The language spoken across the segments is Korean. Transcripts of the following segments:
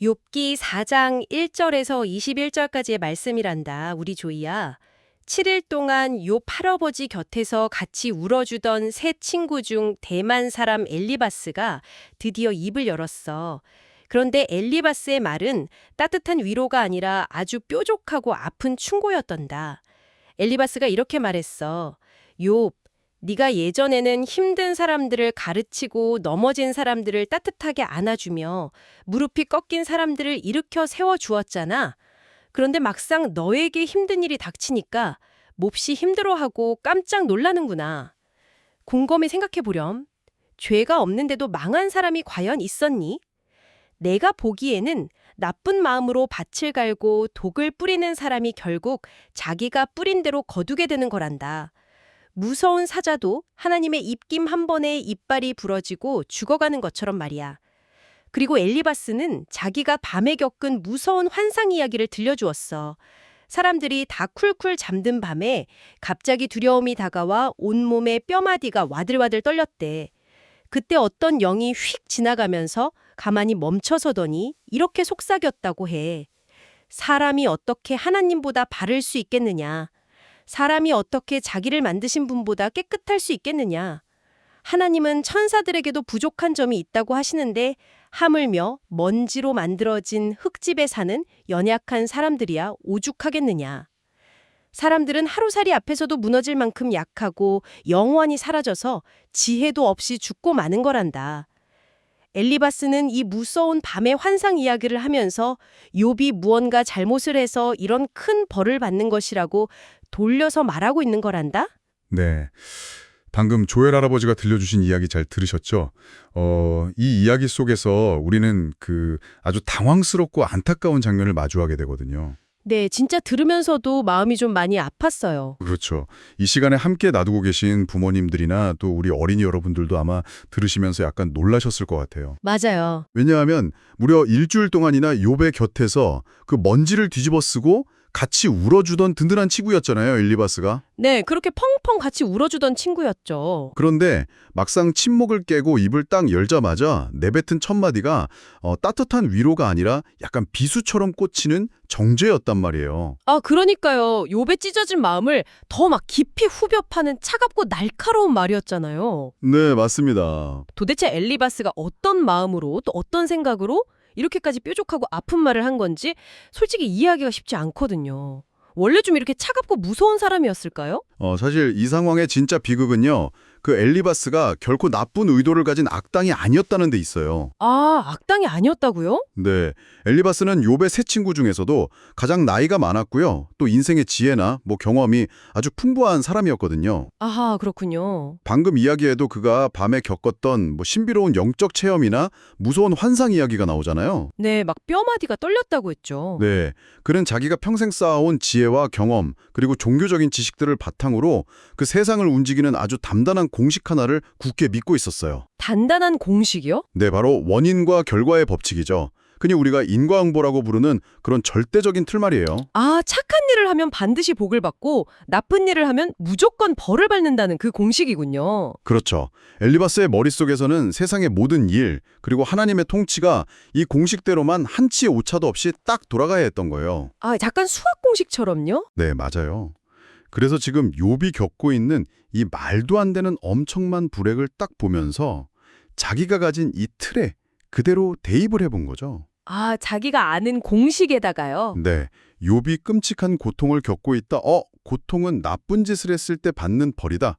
욥기 4장 1절에서 21절까지의 말씀이란다. 우리 조이야. 7일 동안 욥 할아버지 곁에서 같이 울어주던 세 친구 중 대만 사람 엘리바스가 드디어 입을 열었어. 그런데 엘리바스의 말은 따뜻한 위로가 아니라 아주 뾰족하고 아픈 충고였던다. 엘리바스가 이렇게 말했어. 욥, 네가 예전에는 힘든 사람들을 가르치고 넘어진 사람들을 따뜻하게 안아주며 무릎이 꺾인 사람들을 일으켜 세워주었잖아. 그런데 막상 너에게 힘든 일이 닥치니까 몹시 힘들어하고 깜짝 놀라는구나. 곰곰이 생각해보렴. 죄가 없는데도 망한 사람이 과연 있었니? 내가 보기에는 나쁜 마음으로 밭을 갈고 독을 뿌리는 사람이 결국 자기가 뿌린 대로 거두게 되는 거란다. 무서운 사자도 하나님의 입김 한 번에 이빨이 부러지고 죽어가는 것처럼 말이야. 그리고 엘리바스는 자기가 밤에 겪은 무서운 환상 이야기를 들려주었어. 사람들이 다 쿨쿨 잠든 밤에 갑자기 두려움이 다가와 온몸에 뼈마디가 와들와들 떨렸대. 그때 어떤 영이 휙 지나가면서 가만히 멈춰서더니 이렇게 속삭였다고 해. 사람이 어떻게 하나님보다 바를 수 있겠느냐. 사람이 어떻게 자기를 만드신 분보다 깨끗할 수 있겠느냐. 하나님은 천사들에게도 부족한 점이 있다고 하시는데 하물며 먼지로 만들어진 흙집에 사는 연약한 사람들이야 오죽하겠느냐. 사람들은 하루살이 앞에서도 무너질 만큼 약하고 영원히 사라져서 지혜도 없이 죽고 마는 거란다. 엘리바스는 이 무서운 밤의 환상 이야기를 하면서 욥이 무언가 잘못을 해서 이런 큰 벌을 받는 것이라고 돌려서 말하고 있는 거란다? 네. 방금 조엘 할아버지가 들려주신 이야기 잘 들으셨죠? 이 이야기 속에서 우리는 아주 당황스럽고 안타까운 장면을 마주하게 되거든요. 네, 진짜 들으면서도 마음이 좀 많이 아팠어요. 그렇죠. 이 시간에 함께 놔두고 계신 부모님들이나 또 우리 어린이 여러분들도 아마 들으시면서 약간 놀라셨을 것 같아요. 맞아요. 왜냐하면 무려 일주일 동안이나 욥의 곁에서 그 먼지를 뒤집어 쓰고 같이 울어주던 든든한 친구였잖아요, 엘리바스가. 네, 그렇게 펑펑 같이 울어주던 친구였죠. 그런데 막상 침묵을 깨고 입을 딱 열자마자 내뱉은 첫 마디가 따뜻한 위로가 아니라 약간 비수처럼 꽂히는 정죄였단 말이에요. 아, 그러니까요. 욥의 찢어진 마음을 더 막 깊이 후벼 파는 차갑고 날카로운 말이었잖아요. 네, 맞습니다. 도대체 엘리바스가 어떤 마음으로 또 어떤 생각으로 이렇게까지 뾰족하고 아픈 말을 한 건지 솔직히 이해하기가 쉽지 않거든요. 원래 좀 이렇게 차갑고 무서운 사람이었을까요? 사실 이 상황의 진짜 비극은요. 그 엘리바스가 결코 나쁜 의도를 가진 악당이 아니었다는 데 있어요. 아, 악당이 아니었다고요? 네, 엘리바스는 욥의 세 친구 중에서도 가장 나이가 많았고요. 또 인생의 지혜나 경험이 아주 풍부한 사람이었거든요. 아하, 그렇군요. 방금 이야기에도 그가 밤에 겪었던 신비로운 영적 체험이나 무서운 환상 이야기가 나오잖아요. 네, 막 뼈마디가 떨렸다고 했죠. 네, 그는 자기가 평생 쌓아온 지혜와 경험 그리고 종교적인 지식들을 바탕으로 그 세상을 움직이는 아주 담대한 공식 하나를 굳게 믿고 있었어요. 단단한 공식이요? 네, 바로 원인과 결과의 법칙이죠. 그냥 우리가 인과응보라고 부르는 그런 절대적인 틀말이에요. 아, 착한 일을 하면 반드시 복을 받고 나쁜 일을 하면 무조건 벌을 받는다는 그 공식이군요. 그렇죠. 엘리바스의 머릿속에서는 세상의 모든 일, 그리고 하나님의 통치가 이 공식대로만 한치의 오차도 없이 딱 돌아가야 했던 거예요. 아, 약간 수학 공식처럼요? 네, 맞아요. 그래서 지금 욥이 겪고 있는 이 말도 안 되는 엄청난 불행을 딱 보면서 자기가 가진 이 틀에 그대로 대입을 해본 거죠. 아, 자기가 아는 공식에다가요? 네, 욥이 끔찍한 고통을 겪고 있다. 고통은 나쁜 짓을 했을 때 받는 벌이다.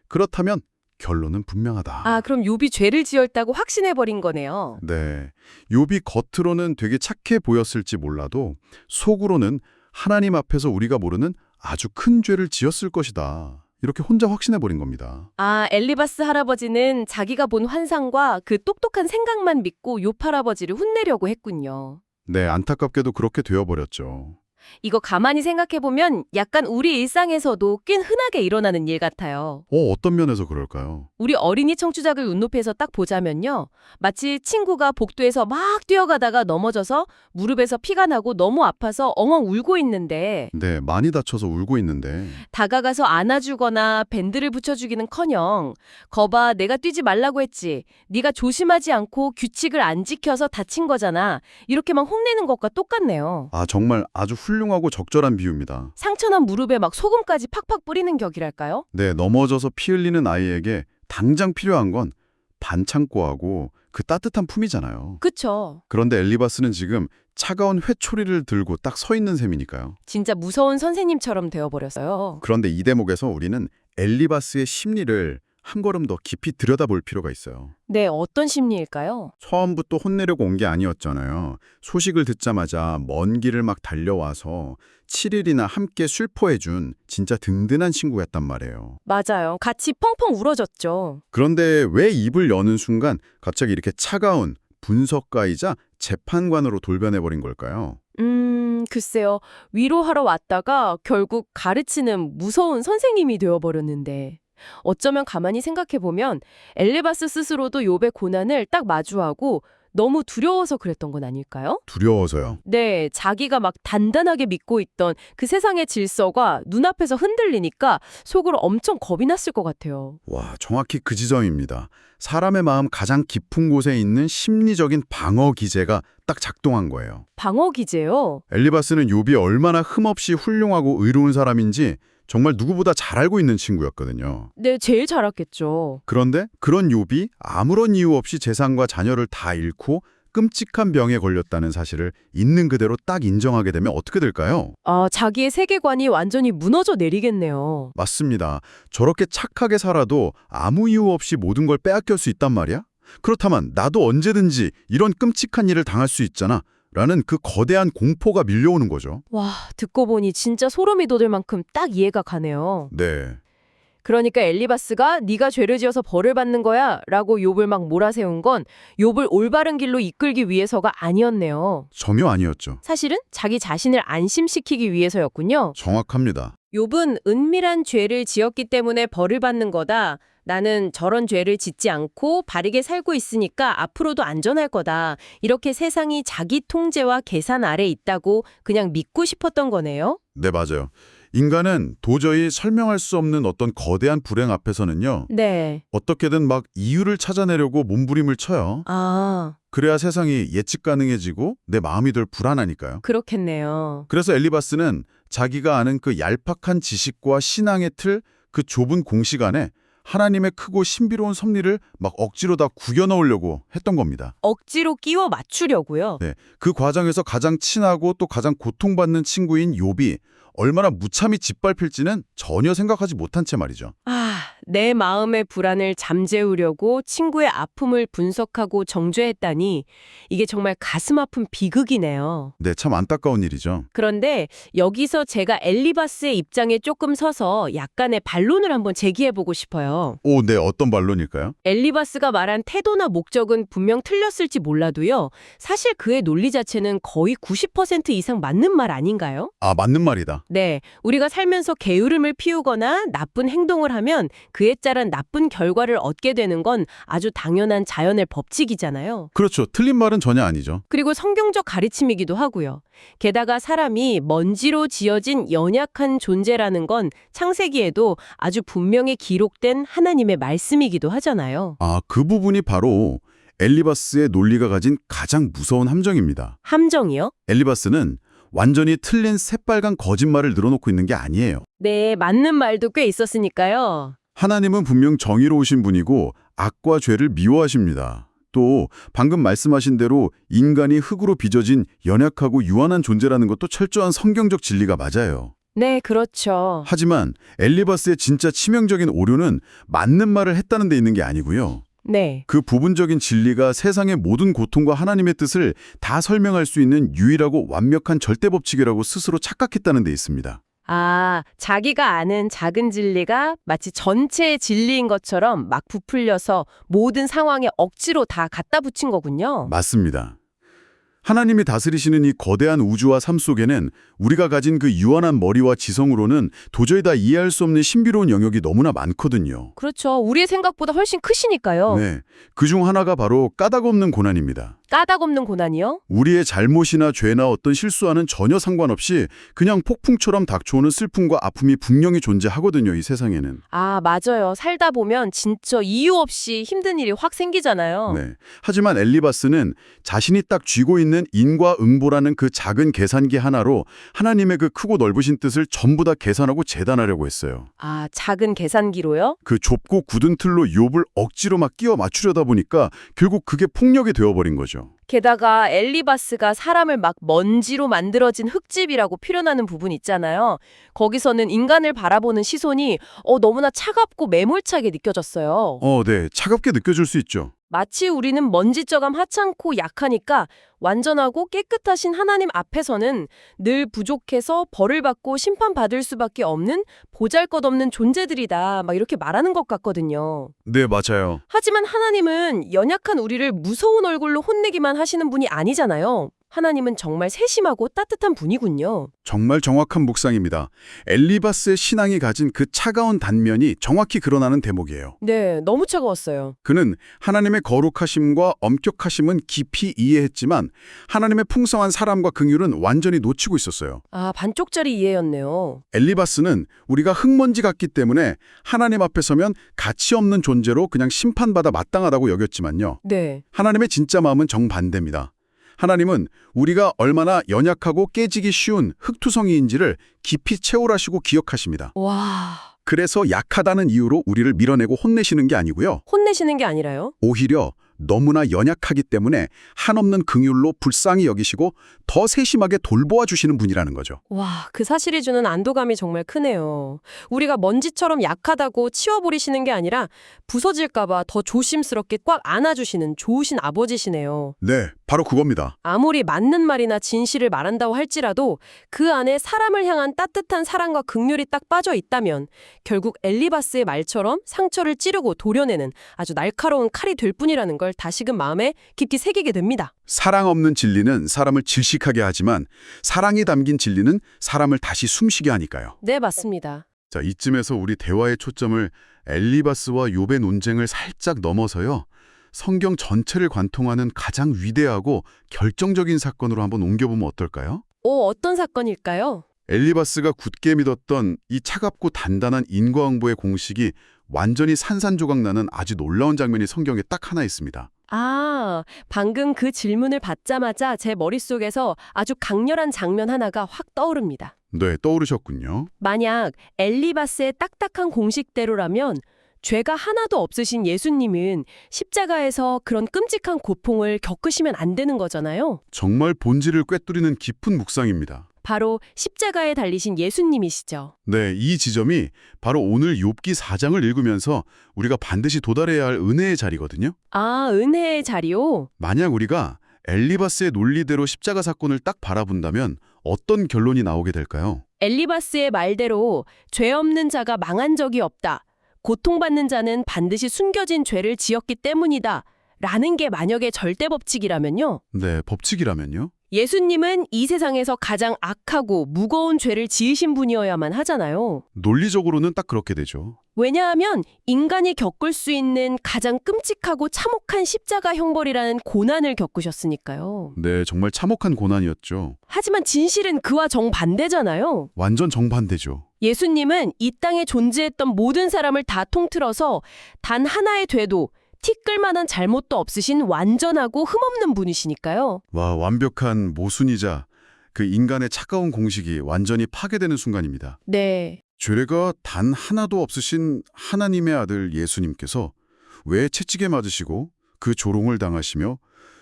그렇다면 결론은 분명하다. 아, 그럼 욥이 죄를 지었다고 확신해버린 거네요. 네, 욥이 겉으로는 되게 착해 보였을지 몰라도 속으로는 하나님 앞에서 우리가 모르는 아주 큰 죄를 지었을 것이다. 이렇게 혼자 확신해버린 겁니다. 아, 엘리바스 할아버지는 자기가 본 환상과 그 똑똑한 생각만 믿고 욥 할아버지를 혼내려고 했군요. 네, 안타깝게도 그렇게 되어버렸죠. 이거 가만히 생각해보면 약간 우리 일상에서도 꽤 흔하게 일어나는 일 같아요. 어떤 면에서 그럴까요? 우리 어린이 청취자들 눈높이에서 딱 보자면요. 마치 친구가 복도에서 막 뛰어가다가 넘어져서 무릎에서 피가 나고 너무 아파서 엉엉 울고 있는데 네, 많이 다쳐서 울고 있는데 다가가서 안아주거나 밴드를 붙여주기는커녕 거봐 내가 뛰지 말라고 했지. 네가 조심하지 않고 규칙을 안 지켜서 다친 거잖아. 이렇게만 혼내는 것과 똑같네요. 정말 아주 훌륭하고 적절한 비유입니다. 상처난 무릎에 막 소금까지 팍팍 뿌리는 격이랄까요? 네, 넘어져서 피 흘리는 아이에게 당장 필요한 건 반창고하고 그 따뜻한 품이잖아요. 그쵸. 그런데 엘리바스는 지금 차가운 회초리를 들고 딱 서 있는 셈이니까요. 진짜 무서운 선생님처럼 되어버렸어요. 그런데 이 대목에서 우리는 엘리바스의 심리를 한 걸음 더 깊이 들여다볼 필요가 있어요. 네, 어떤 심리일까요? 처음부터 혼내려고 온 게 아니었잖아요. 소식을 듣자마자 먼 길을 막 달려와서 7일이나 함께 슬퍼해준 진짜 든든한 친구였단 말이에요. 맞아요. 같이 펑펑 울어줬죠. 그런데 왜 입을 여는 순간 갑자기 이렇게 차가운 분석가이자 재판관으로 돌변해버린 걸까요? 글쎄요. 위로하러 왔다가 결국 가르치는 무서운 선생님이 되어버렸는데 어쩌면 가만히 생각해보면 엘리바스 스스로도 욥의 고난을 딱 마주하고 너무 두려워서 그랬던 건 아닐까요? 두려워서요. 네, 자기가 막 단단하게 믿고 있던 그 세상의 질서가 눈앞에서 흔들리니까 속으로 엄청 겁이 났을 것 같아요. 와, 정확히 그 지점입니다. 사람의 마음 가장 깊은 곳에 있는 심리적인 방어 기제가 딱 작동한 거예요. 방어 기제요? 엘리바스는 욥이 얼마나 흠없이 훌륭하고 의로운 사람인지 정말 누구보다 잘 알고 있는 친구였거든요. 네, 제일 잘 알았겠죠. 그런데 그런 욥이 아무런 이유 없이 재산과 자녀를 다 잃고 끔찍한 병에 걸렸다는 사실을 있는 그대로 딱 인정하게 되면 어떻게 될까요? 자기의 세계관이 완전히 무너져 내리겠네요. 맞습니다. 저렇게 착하게 살아도 아무 이유 없이 모든 걸 빼앗길 수 있단 말이야? 그렇다면 나도 언제든지 이런 끔찍한 일을 당할 수 있잖아. 라는 그 거대한 공포가 밀려오는 거죠. 와, 듣고 보니 진짜 소름이 돋을 만큼 딱 이해가 가네요. 네. 그러니까 엘리바스가 네가 죄를 지어서 벌을 받는 거야 라고 욥을 막 몰아세운 건 욥을 올바른 길로 이끌기 위해서가 아니었네요. 전혀 아니었죠. 사실은 자기 자신을 안심시키기 위해서였군요. 정확합니다. 욥은 은밀한 죄를 지었기 때문에 벌을 받는 거다. 나는 저런 죄를 짓지 않고 바르게 살고 있으니까 앞으로도 안전할 거다. 이렇게 세상이 자기 통제와 계산 아래 있다고 그냥 믿고 싶었던 거네요. 네, 맞아요. 인간은 도저히 설명할 수 없는 어떤 거대한 불행 앞에서는요. 네. 어떻게든 막 이유를 찾아내려고 몸부림을 쳐요. 그래야 세상이 예측 가능해지고 내 마음이 덜 불안하니까요. 그렇겠네요. 그래서 엘리바스는 자기가 아는 그 얄팍한 지식과 신앙의 틀, 그 좁은 공식 안에 하나님의 크고 신비로운 섭리를 막 억지로 다 구겨 넣으려고 했던 겁니다. 억지로 끼워 맞추려고요. 네, 그 과정에서 가장 친하고 또 가장 고통받는 친구인 욥이 얼마나 무참히 짓밟힐지는 전혀 생각하지 못한 채 말이죠. 내 마음의 불안을 잠재우려고 친구의 아픔을 분석하고 정죄했다니 이게 정말 가슴 아픈 비극이네요. 네, 참 안타까운 일이죠. 그런데 여기서 제가 엘리바스의 입장에 조금 서서 약간의 반론을 한번 제기해보고 싶어요. 네, 어떤 반론일까요? 엘리바스가 말한 태도나 목적은 분명 틀렸을지 몰라도요. 사실 그의 논리 자체는 거의 90% 이상 맞는 말 아닌가요? 맞는 말이다. 네, 우리가 살면서 게으름을 피우거나 나쁜 행동을 하면 그에 따른 나쁜 결과를 얻게 되는 건 아주 당연한 자연의 법칙이잖아요. 그렇죠. 틀린 말은 전혀 아니죠. 그리고 성경적 가르침이기도 하고요. 게다가 사람이 먼지로 지어진 연약한 존재라는 건 창세기에도 아주 분명히 기록된 하나님의 말씀이기도 하잖아요. 그 부분이 바로 엘리바스의 논리가 가진 가장 무서운 함정입니다. 함정이요? 엘리바스는 완전히 틀린 새빨간 거짓말을 늘어놓고 있는 게 아니에요. 네, 맞는 말도 꽤 있었으니까요. 하나님은 분명 정의로우신 분이고 악과 죄를 미워하십니다. 또 방금 말씀하신 대로 인간이 흙으로 빚어진 연약하고 유한한 존재라는 것도 철저한 성경적 진리가 맞아요. 네, 그렇죠. 하지만 엘리바스의 진짜 치명적인 오류는 맞는 말을 했다는 데 있는 게 아니고요. 네. 그 부분적인 진리가 세상의 모든 고통과 하나님의 뜻을 다 설명할 수 있는 유일하고 완벽한 절대법칙이라고 스스로 착각했다는 데 있습니다. 자기가 아는 작은 진리가 마치 전체의 진리인 것처럼 막 부풀려서 모든 상황에 억지로 다 갖다 붙인 거군요. 맞습니다. 하나님이 다스리시는 이 거대한 우주와 삶 속에는 우리가 가진 그 유한한 머리와 지성으로는 도저히 다 이해할 수 없는 신비로운 영역이 너무나 많거든요. 그렇죠. 우리의 생각보다 훨씬 크시니까요. 네, 그중 하나가 바로 까닭 없는 고난입니다. 까닭 없는 고난이요? 우리의 잘못이나 죄나 어떤 실수와는 전혀 상관없이 그냥 폭풍처럼 닥쳐오는 슬픔과 아픔이 분명히 존재하거든요, 이 세상에는. 아, 맞아요. 살다 보면 진짜 이유 없이 힘든 일이 확 생기잖아요. 네. 하지만 엘리바스는 자신이 딱 쥐고 있는 인과응보라는 그 작은 계산기 하나로 하나님의 그 크고 넓으신 뜻을 전부 다 계산하고 재단하려고 했어요. 아, 작은 계산기로요? 그 좁고 굳은 틀로 욥을 억지로 막 끼워 맞추려다 보니까 결국 그게 폭력이 되어버린 거죠. 게다가 엘리바스가 사람을 막 먼지로 만들어진 흙집이라고 표현하는 부분 있잖아요. 거기서는 인간을 바라보는 시선이 너무나 차갑고 매몰차게 느껴졌어요. 네. 차갑게 느껴질 수 있죠. 마치 우리는 먼지저감 하찮고 약하니까 완전하고 깨끗하신 하나님 앞에서는 늘 부족해서 벌을 받고 심판받을 수밖에 없는 보잘것없는 존재들이다. 막 이렇게 말하는 것 같거든요. 네, 맞아요. 하지만 하나님은 연약한 우리를 무서운 얼굴로 혼내기만 하시는 분이 아니잖아요. 하나님은 정말 세심하고 따뜻한 분이군요. 정말 정확한 묵상입니다. 엘리바스의 신앙이 가진 그 차가운 단면이 정확히 드러나는 대목이에요. 네, 너무 차가웠어요. 그는 하나님의 거룩하심과 엄격하심은 깊이 이해했지만 하나님의 풍성한 사랑과 긍휼은 완전히 놓치고 있었어요. 아, 반쪽짜리 이해였네요. 엘리바스는 우리가 흙먼지 같기 때문에 하나님 앞에 서면 가치 없는 존재로 그냥 심판받아 마땅하다고 여겼지만요. 네. 하나님의 진짜 마음은 정반대입니다. 하나님은 우리가 얼마나 연약하고 깨지기 쉬운 흙투성이인지를 깊이 체홀하시고 기억하십니다. 와, 그래서 약하다는 이유로 우리를 밀어내고 혼내시는 게 아니고요. 혼내시는 게 아니라요? 오히려 너무나 연약하기 때문에 한없는 긍휼로 불쌍히 여기시고 더 세심하게 돌보아 주시는 분이라는 거죠. 와, 그 사실이 주는 안도감이 정말 크네요. 우리가 먼지처럼 약하다고 치워버리시는 게 아니라 부서질까봐 더 조심스럽게 꽉 안아주시는 좋으신 아버지시네요. 네, 바로 그겁니다. 아무리 맞는 말이나 진실을 말한다고 할지라도 그 안에 사람을 향한 따뜻한 사랑과 긍휼이 딱 빠져 있다면 결국 엘리바스의 말처럼 상처를 찌르고 도려내는 아주 날카로운 칼이 될 뿐이라는 걸 다시금 마음에 깊이 새기게 됩니다. 사랑 없는 진리는 사람을 질식하게 하지만 사랑이 담긴 진리는 사람을 다시 숨쉬게 하니까요. 네, 맞습니다. 자, 이쯤에서 우리 대화의 초점을 엘리바스와 욥의 논쟁을 살짝 넘어서요. 성경 전체를 관통하는 가장 위대하고 결정적인 사건으로 한번 옮겨보면 어떨까요? 어떤 사건일까요? 엘리바스가 굳게 믿었던 이 차갑고 단단한 인과응보의 공식이 완전히 산산조각 나는 아주 놀라운 장면이 성경에 딱 하나 있습니다. 아, 방금 그 질문을 받자마자 제 머릿속에서 아주 강렬한 장면 하나가 확 떠오릅니다. 네, 떠오르셨군요. 만약 엘리바스의 딱딱한 공식대로라면 죄가 하나도 없으신 예수님은 십자가에서 그런 끔찍한 고통을 겪으시면 안 되는 거잖아요. 정말 본질을 꿰뚫이는 깊은 묵상입니다. 바로 십자가에 달리신 예수님이시죠. 네, 이 지점이 바로 오늘 욥기 4장을 읽으면서 우리가 반드시 도달해야 할 은혜의 자리거든요. 아, 은혜의 자리요? 만약 우리가 엘리바스의 논리대로 십자가 사건을 딱 바라본다면 어떤 결론이 나오게 될까요? 엘리바스의 말대로 죄 없는 자가 망한 적이 없다. 고통받는 자는 반드시 숨겨진 죄를 지었기 때문이다. 라는 게 만약에 절대 법칙이라면요. 네, 법칙이라면요? 예수님은 이 세상에서 가장 악하고 무거운 죄를 지으신 분이어야만 하잖아요. 논리적으로는 딱 그렇게 되죠. 왜냐하면 인간이 겪을 수 있는 가장 끔찍하고 참혹한 십자가 형벌이라는 고난을 겪으셨으니까요. 네, 정말 참혹한 고난이었죠. 하지만 진실은 그와 정반대잖아요. 완전 정반대죠. 예수님은 이 땅에 존재했던 모든 사람을 다 통틀어서 단 하나의 죄도 티끌만한 잘못도 없으신 완전하고 흠없는 분이시니까요. 와, 완벽한 모순이자 그 인간의 차가운 공식이 완전히 파괴되는 순간입니다. 네. 죄가 단 하나도 없으신 하나님의 아들 예수님께서 왜 채찍에 맞으시고 그 조롱을 당하시며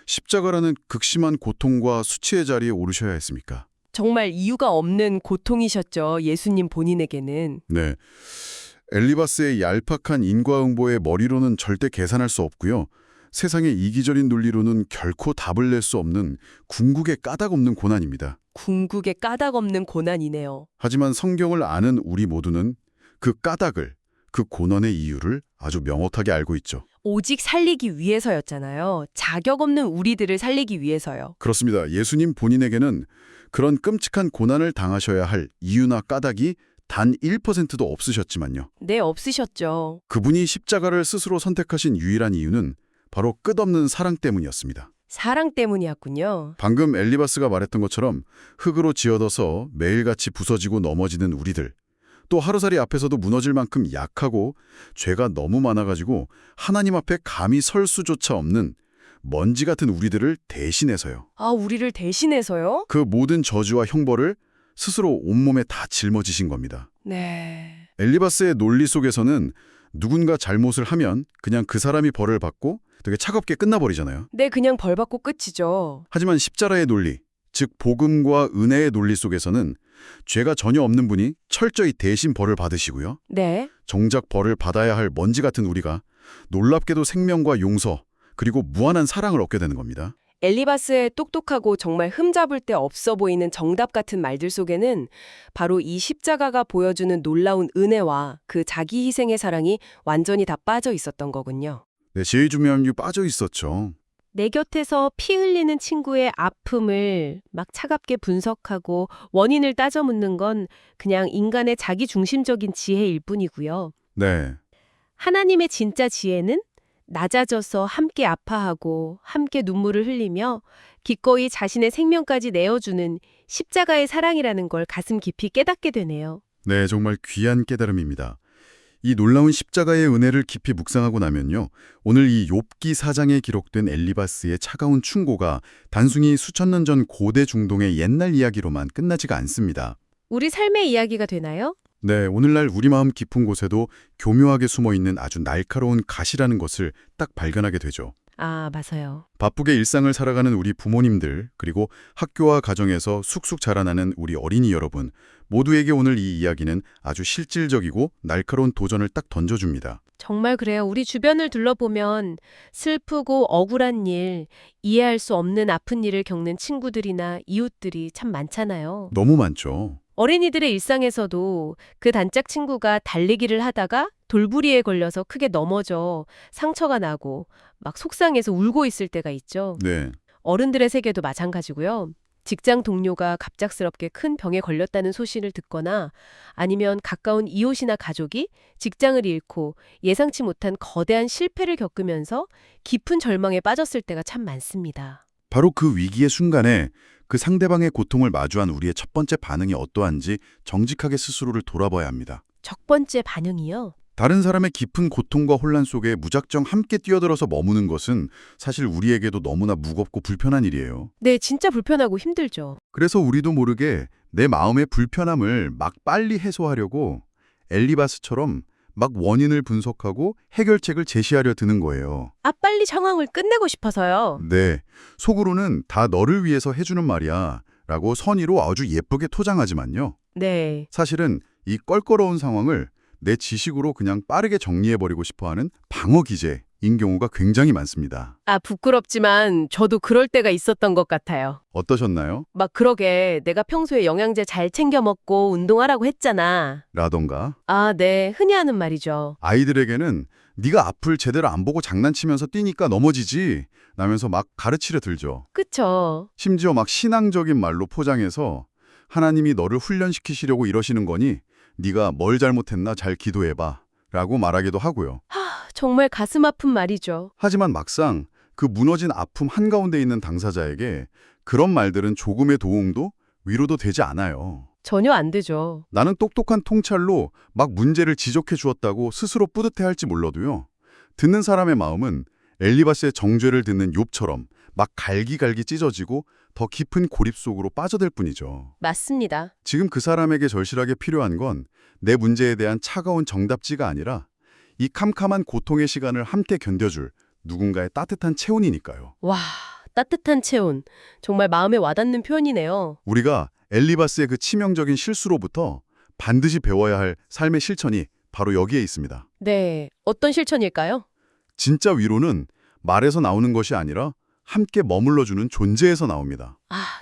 십자가라는 극심한 고통과 수치의 자리에 오르셔야 했습니까? 정말 이유가 없는 고통이셨죠. 예수님 본인에게는. 네. 엘리바스의 얄팍한 인과응보의 머리로는 절대 계산할 수 없고요. 세상의 이기적인 논리로는 결코 답을 낼 수 없는 궁극의 까닭 없는 고난입니다. 궁극의 까닭 없는 고난이네요. 하지만 성경을 아는 우리 모두는 그 까닭을, 그 고난의 이유를 아주 명확하게 알고 있죠. 오직 살리기 위해서였잖아요. 자격 없는 우리들을 살리기 위해서요. 그렇습니다. 예수님 본인에게는 그런 끔찍한 고난을 당하셔야 할 이유나 까닭이 단 1%도 없으셨지만요. 네, 없으셨죠. 그분이 십자가를 스스로 선택하신 유일한 이유는 바로 끝없는 사랑 때문이었습니다. 사랑 때문이었군요. 방금 엘리바스가 말했던 것처럼 흙으로 지어둬서 매일같이 부서지고 넘어지는 우리들, 또 하루살이 앞에서도 무너질 만큼 약하고 죄가 너무 많아가지고 하나님 앞에 감히 설 수조차 없는 먼지 같은 우리들을 대신해서요. 아, 우리를 대신해서요? 그 모든 저주와 형벌을 스스로 온몸에 다 짊어지신 겁니다. 네. 엘리바스의 논리 속에서는 누군가 잘못을 하면 그냥 그 사람이 벌을 받고 되게 차갑게 끝나버리잖아요. 네, 그냥 벌 받고 끝이죠. 하지만 십자가의 논리, 즉 복음과 은혜의 논리 속에서는 죄가 전혀 없는 분이 철저히 대신 벌을 받으시고요. 네. 정작 벌을 받아야 할 먼지 같은 우리가 놀랍게도 생명과 용서, 그리고 무한한 사랑을 얻게 되는 겁니다. 엘리바스의 똑똑하고 정말 흠잡을 데 없어 보이는 정답 같은 말들 속에는 바로 이 십자가가 보여주는 놀라운 은혜와 그 자기 희생의 사랑이 완전히 다 빠져 있었던 거군요. 네, 제일 중요한 게 빠져 있었죠. 내 곁에서 피 흘리는 친구의 아픔을 막 차갑게 분석하고 원인을 따져 묻는 건 그냥 인간의 자기중심적인 지혜일 뿐이고요. 네, 하나님의 진짜 지혜는 낮아져서 함께 아파하고 함께 눈물을 흘리며 기꺼이 자신의 생명까지 내어주는 십자가의 사랑이라는 걸 가슴 깊이 깨닫게 되네요. 네, 정말 귀한 깨달음입니다. 이 놀라운 십자가의 은혜를 깊이 묵상하고 나면요, 오늘 이 욥기 4장에 기록된 엘리바스의 차가운 충고가 단순히 수천 년 전 고대 중동의 옛날 이야기로만 끝나지가 않습니다. 우리 삶의 이야기가 되나요? 네, 오늘날 우리 마음 깊은 곳에도 교묘하게 숨어있는 아주 날카로운 가시라는 것을 딱 발견하게 되죠. 아, 맞아요. 바쁘게 일상을 살아가는 우리 부모님들, 그리고 학교와 가정에서 쑥쑥 자라나는 우리 어린이 여러분, 모두에게 오늘 이 이야기는 아주 실질적이고 날카로운 도전을 딱 던져줍니다. 정말 그래요. 우리 주변을 둘러보면 슬프고 억울한 일, 이해할 수 없는 아픈 일을 겪는 친구들이나 이웃들이 참 많잖아요. 너무 많죠. 어린이들의 일상에서도 그 단짝 친구가 달리기를 하다가 돌부리에 걸려서 크게 넘어져 상처가 나고 막 속상해서 울고 있을 때가 있죠. 네, 어른들의 세계도 마찬가지고요. 직장 동료가 갑작스럽게 큰 병에 걸렸다는 소식을 듣거나 아니면 가까운 이웃이나 가족이 직장을 잃고 예상치 못한 거대한 실패를 겪으면서 깊은 절망에 빠졌을 때가 참 많습니다. 바로 그 위기의 순간에 그 상대방의 고통을 마주한 우리의 첫 번째 반응이 어떠한지 정직하게 스스로를 돌아봐야 합니다. 첫 번째 반응이요. 다른 사람의 깊은 고통과 혼란 속에 무작정 함께 뛰어들어서 머무는 것은 사실 우리에게도 너무나 무겁고 불편한 일이에요. 네, 진짜 불편하고 힘들죠. 그래서 우리도 모르게 내 마음의 불편함을 막 빨리 해소하려고 엘리바스처럼 막 원인을 분석하고 해결책을 제시하려 드는 거예요. 아, 빨리 상황을 끝내고 싶어서요. 네, 속으로는 다 너를 위해서 해주는 말이야 라고 선의로 아주 예쁘게 토장하지만요. 네. 사실은 이 껄끄러운 상황을 내 지식으로 그냥 빠르게 정리해버리고 싶어하는 방어 기제인 경우가 굉장히 많습니다. 아, 부끄럽지만 저도 그럴 때가 있었던 것 같아요. 어떠셨나요? 막 그러게 내가 평소에 영양제 잘 챙겨 먹고 운동하라고 했잖아. 라던가 아, 네. 흔히 하는 말이죠. 아이들에게는 네가 앞을 제대로 안 보고 장난치면서 뛰니까 넘어지지 라면서 막 가르치려 들죠. 그쵸. 심지어 막 신앙적인 말로 포장해서 하나님이 너를 훈련시키시려고 이러시는 거니 네가 뭘 잘못했나 잘 기도해봐 라고 말하기도 하고요. 정말 가슴 아픈 말이죠. 하지만 막상 그 무너진 아픔 한가운데 있는 당사자에게 그런 말들은 조금의 도움도 위로도 되지 않아요. 전혀 안 되죠. 나는 똑똑한 통찰로 막 문제를 지적해 주었다고 스스로 뿌듯해할지 몰라도요. 듣는 사람의 마음은 엘리바스의 정죄를 듣는 욥처럼 막 갈기갈기 찢어지고 더 깊은 고립 속으로 빠져들 뿐이죠. 맞습니다. 지금 그 사람에게 절실하게 필요한 건 내 문제에 대한 차가운 정답지가 아니라 이 캄캄한 고통의 시간을 함께 견뎌줄 누군가의 따뜻한 체온이니까요. 와, 따뜻한 체온. 정말 마음에 와닿는 표현이네요. 우리가 엘리바스의 그 치명적인 실수로부터 반드시 배워야 할 삶의 실천이 바로 여기에 있습니다. 네. 어떤 실천일까요? 진짜 위로는 말에서 나오는 것이 아니라 함께 머물러주는 존재에서 나옵니다.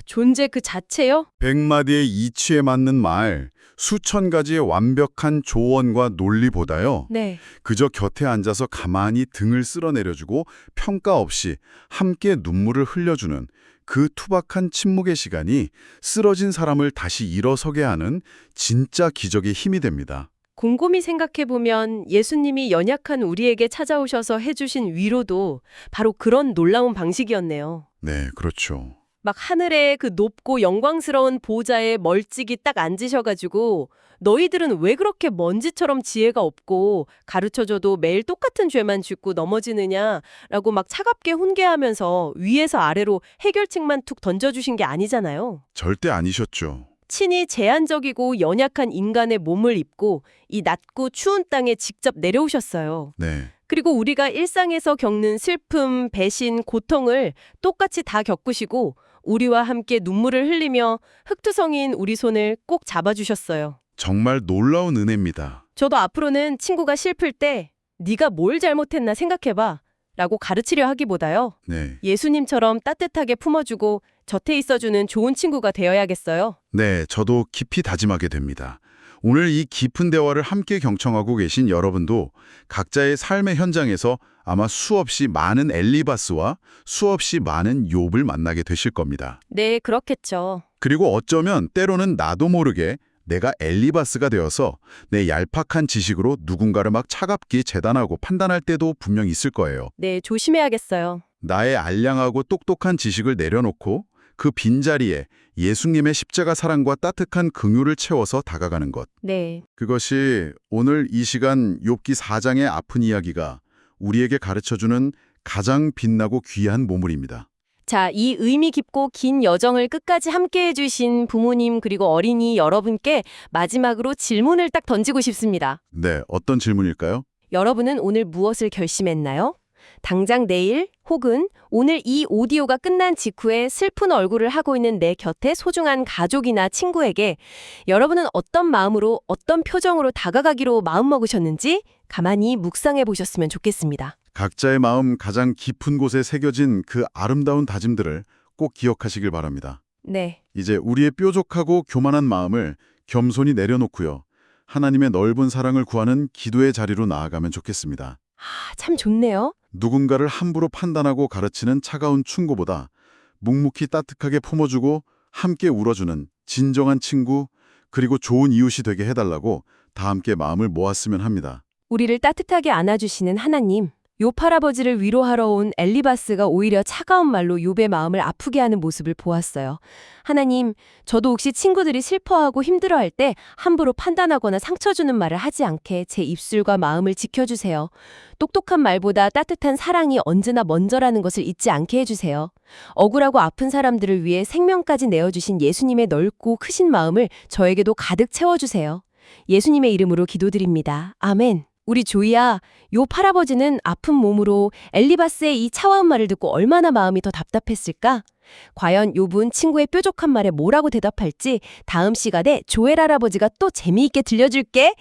존재 그 자체요? 100마디의 이치에 맞는 말, 수천 가지의 완벽한 조언과 논리보다요. 네. 그저 곁에 앉아서 가만히 등을 쓸어내려주고 평가 없이 함께 눈물을 흘려주는 그 투박한 침묵의 시간이 쓰러진 사람을 다시 일어서게 하는 진짜 기적의 힘이 됩니다. 곰곰이 생각해보면 예수님이 연약한 우리에게 찾아오셔서 해주신 위로도 바로 그런 놀라운 방식이었네요. 네, 그렇죠. 막 하늘에 그 높고 영광스러운 보좌에 멀찍이 딱 앉으셔가지고 너희들은 왜 그렇게 먼지처럼 지혜가 없고 가르쳐줘도 매일 똑같은 죄만 짓고 넘어지느냐라고 막 차갑게 훈계하면서 위에서 아래로 해결책만 툭 던져주신 게 아니잖아요. 절대 아니셨죠. 친히 제한적이고 연약한 인간의 몸을 입고 이 낮고 추운 땅에 직접 내려오셨어요. 네. 그리고 우리가 일상에서 겪는 슬픔, 배신, 고통을 똑같이 다 겪으시고 우리와 함께 눈물을 흘리며 흙투성이인 우리 손을 꼭 잡아주셨어요. 정말 놀라운 은혜입니다. 저도 앞으로는 친구가 슬플 때 네가 뭘 잘못했나 생각해봐 라고 가르치려 하기보다요. 네. 예수님처럼 따뜻하게 품어주고 곁에 있어주는 좋은 친구가 되어야겠어요. 네, 저도 깊이 다짐하게 됩니다. 오늘 이 깊은 대화를 함께 경청하고 계신 여러분도 각자의 삶의 현장에서 아마 수없이 많은 엘리바스와 수없이 많은 욥을 만나게 되실 겁니다. 네, 그렇겠죠. 그리고 어쩌면 때로는 나도 모르게 내가 엘리바스가 되어서 내 얄팍한 지식으로 누군가를 막 차갑게 재단하고 판단할 때도 분명 있을 거예요. 네, 조심해야겠어요. 나의 알량하고 똑똑한 지식을 내려놓고 그 빈자리에 예수님의 십자가 사랑과 따뜻한 긍휼을 채워서 다가가는 것. 네. 그것이 오늘 이 시간 욥기 4장의 아픈 이야기가 우리에게 가르쳐주는 가장 빛나고 귀한 보물입니다. 자, 이 의미 깊고 긴 여정을 끝까지 함께 해주신 부모님 그리고 어린이 여러분께 마지막으로 질문을 딱 던지고 싶습니다. 네, 어떤 질문일까요? 여러분은 오늘 무엇을 결심했나요? 당장 내일 혹은 오늘 이 오디오가 끝난 직후에 슬픈 얼굴을 하고 있는 내 곁에 소중한 가족이나 친구에게 여러분은 어떤 마음으로 어떤 표정으로 다가가기로 마음먹으셨는지 가만히 묵상해 보셨으면 좋겠습니다. 각자의 마음 가장 깊은 곳에 새겨진 그 아름다운 다짐들을 꼭 기억하시길 바랍니다. 네. 이제 우리의 뾰족하고 교만한 마음을 겸손히 내려놓고요. 하나님의 넓은 사랑을 구하는 기도의 자리로 나아가면 좋겠습니다. 참 좋네요. 누군가를 함부로 판단하고 가르치는 차가운 충고보다 묵묵히 따뜻하게 품어주고 함께 울어주는 진정한 친구 그리고 좋은 이웃이 되게 해달라고 다 함께 마음을 모았으면 합니다. 우리를 따뜻하게 안아주시는 하나님. 욥 할아버지를 위로하러 온 엘리바스가 오히려 차가운 말로 욥의 마음을 아프게 하는 모습을 보았어요. 하나님, 저도 혹시 친구들이 슬퍼하고 힘들어할 때 함부로 판단하거나 상처 주는 말을 하지 않게 제 입술과 마음을 지켜주세요. 똑똑한 말보다 따뜻한 사랑이 언제나 먼저라는 것을 잊지 않게 해주세요. 억울하고 아픈 사람들을 위해 생명까지 내어주신 예수님의 넓고 크신 마음을 저에게도 가득 채워주세요. 예수님의 이름으로 기도드립니다. 아멘. 우리 조이야, 욥 할아버지는 아픈 몸으로 엘리바스의 이 차와운 말을 듣고 얼마나 마음이 더 답답했을까? 과연 욥은 친구의 뾰족한 말에 뭐라고 대답할지 다음 시간에 조엘 할아버지가 또 재미있게 들려줄게.